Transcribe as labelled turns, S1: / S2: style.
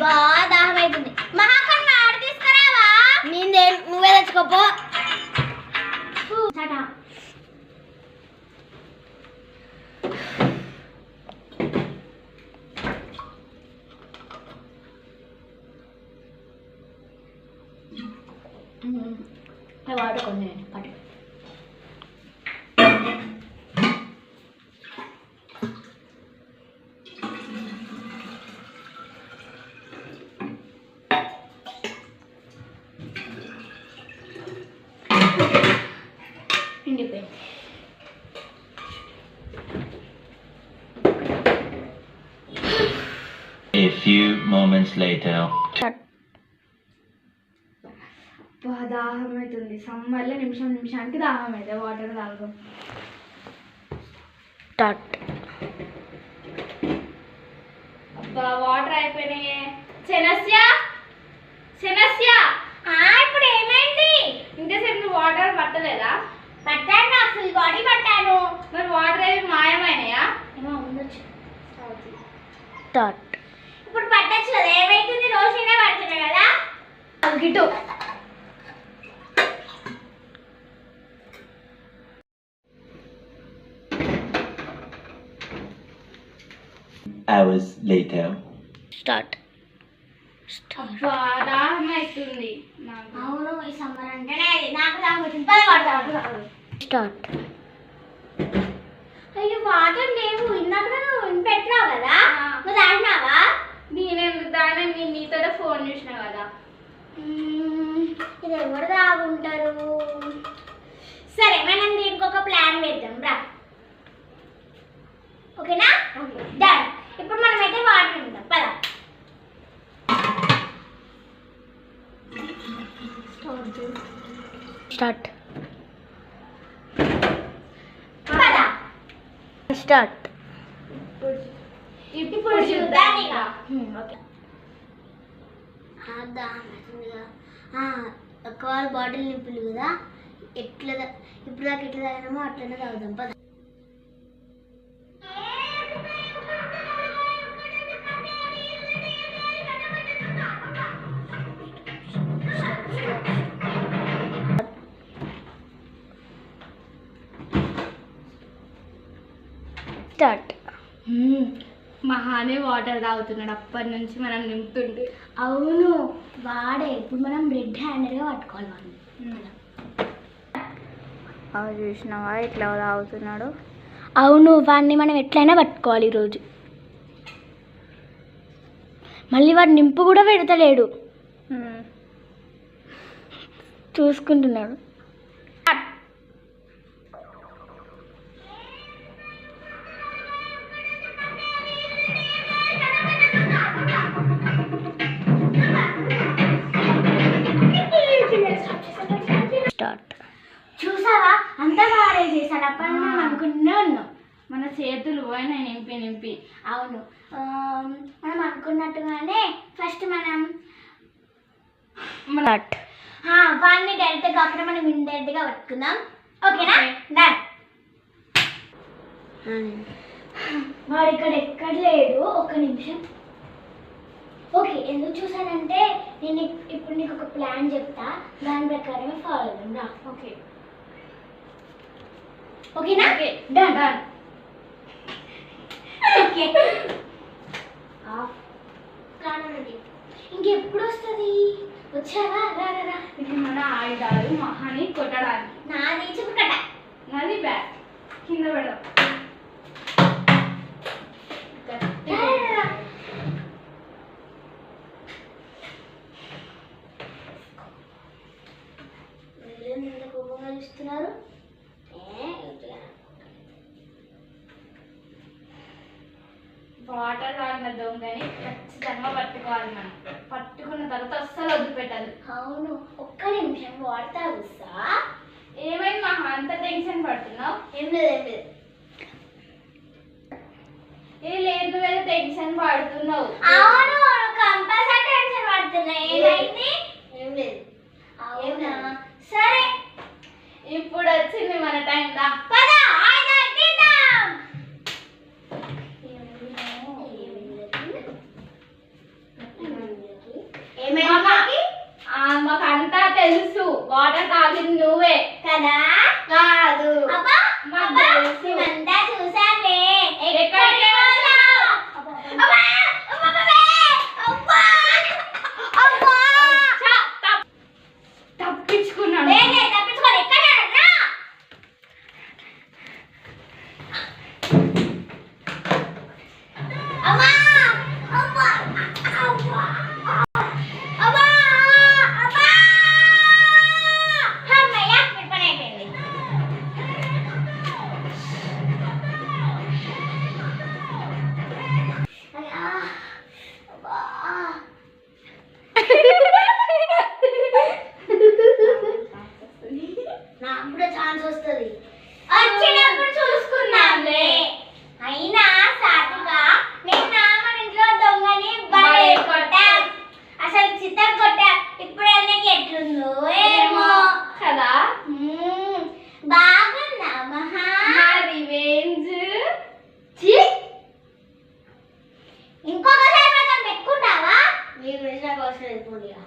S1: బాగా దాహం అవుతుంది. మహాకన్న ఆడ తీసుకురావా? నువ్వే తెచ్చుకోపో. వాటర్ కొన్ని పట్టు.
S2: A few moments later.
S3: దాహం అవుతుంది. సమ్మర్లో నిమిషానికి దాహం అవుతుంది. వాటర్ తాగుదాం. అబ్బా వాటర్ అయిపోయినాయే. శనస్య ఇప్పుడు ఏమైంది? ఇంతసేపు నువ్వు వాటర్ పట్టలేదా?
S1: పట్టాను, నా ఫుల్ బాడీ పట్టాను.
S3: మరి వాటర్ ఏమి మాయమైనాయా?
S1: ఏమో ఉండొచ్చు. ఇప్పుడు పట్టచ్చు కదా. ఏమైతుంది? రోజునే పడుతున్నాయి కదా.
S3: గిట్టు
S2: Hours later.
S3: అబ్బా దాహం అవుతుంది.
S1: అవును, ఈ సమ్మర్ అంటేనే అది. నాకు దాహం అవుతుంది. పద పడతావు. అయ్యో వాటర్ లేవు. ఇందాక నువ్వు పెట్టినావు కదా, నువ్వు తాగినావా?
S3: నేనెందుకు దాని నీతో ఫోన్ చూసినా కదా.
S1: ఇది ఎవరు తాగుంటారు? సరే, మనం దీనికి ఒక ప్లాన్ వేద్దాం రా. ఓకేనా? డన్. ఇప్పుడు మనమైతే వాటర్ ఉందాం. పద.
S4: స్టార్ట్.
S1: ఇప్పుడు చూద్దాం ఇక. ఓకే. ఒక బాటిల్ నింపులు కదా, ఎట్లా ఇప్పుడు దాకా ఎట్లా తాగినామో అట్లనే తాగుదాం. పద.
S4: స్టార్ట్.
S3: మహానే వాటర్ తాగుతున్నాడు అప్పటి నుంచి మనం నింపుతుంటే.
S1: అవును, వాడే. ఇప్పుడు మనం రెడ్ హ్యాండెడ్గా పట్టుకోవాలి వాడిని.
S4: అవి చూసినావా ఇట్లా తాగుతున్నాడు?
S1: అవును, వాడిని మనం ఎట్లయినా పట్టుకోవాలి ఈరోజు. మళ్ళీ వాడు నింపు కూడా పెడతలేడు, చూసుకుంటున్నాడు.
S4: స్టార్ట్.
S1: చూసావా, అంతా వాడే చేశాడు. అప్పటి మనం అనుకుంటూనే ఉన్నాం.
S3: మన చేతులు పోయినాయి నింపి.
S1: అవును, మనం అనుకున్నట్టుగానే ఫస్ట్ మనం వాడిని డైరెక్ట్గా కాకుండా మనం ఇండైరెక్ట్గా పట్టుకుందాం. ఓకేనా? డన్. వాడు ఇక్కడ ఎక్కడ లేడు. ఒక్క నిమిషం. ఓకే, ఎందుకు చూసానంటే నేను ఇప్పుడు నీకు ఒక ప్లాన్ చెప్తా, దాని ప్రకారమే ఫాలో అవ్వండి రా.
S3: ఓకే
S1: ఓకేనా?
S3: Okay
S1: done. ఓకే, ఇంకెప్పుడు వస్తుంది? వచ్చావా? రా రా రా.
S3: ఇది మన ఆయుధాలు మహాని కొట్టడానికి.
S1: నాది చుక్కట,
S3: నాది బ్యాట్. కింద పెడదాం.
S1: కోపంగా చూస్తున్నారు.
S3: వాటర్ తాగిన దొంగని ఖచ్చితంగా పట్టుకోవాలి మనం. పట్టుకున్న తర్వాత అస్సలు వదిలిపెట్టాలి.
S1: అవును, ఒక్క నిమిషం వాడతా వస్తా.
S3: ఏమైంది మహా అంత టెన్షన్ పడుతున్నావు?
S1: ఏం లేదు.
S3: లేదు వేరే టెన్షన్ పడుతున్నావు.
S1: అవును, కంపల్సరీ టెన్షన్ పడుతున్నా. ఏమైంది? ఏం లేదు. అవునా? సరే,
S3: ఇప్పుడు వచ్చింది మన టైం. దా
S1: పద. వస్తుంది పోలిగా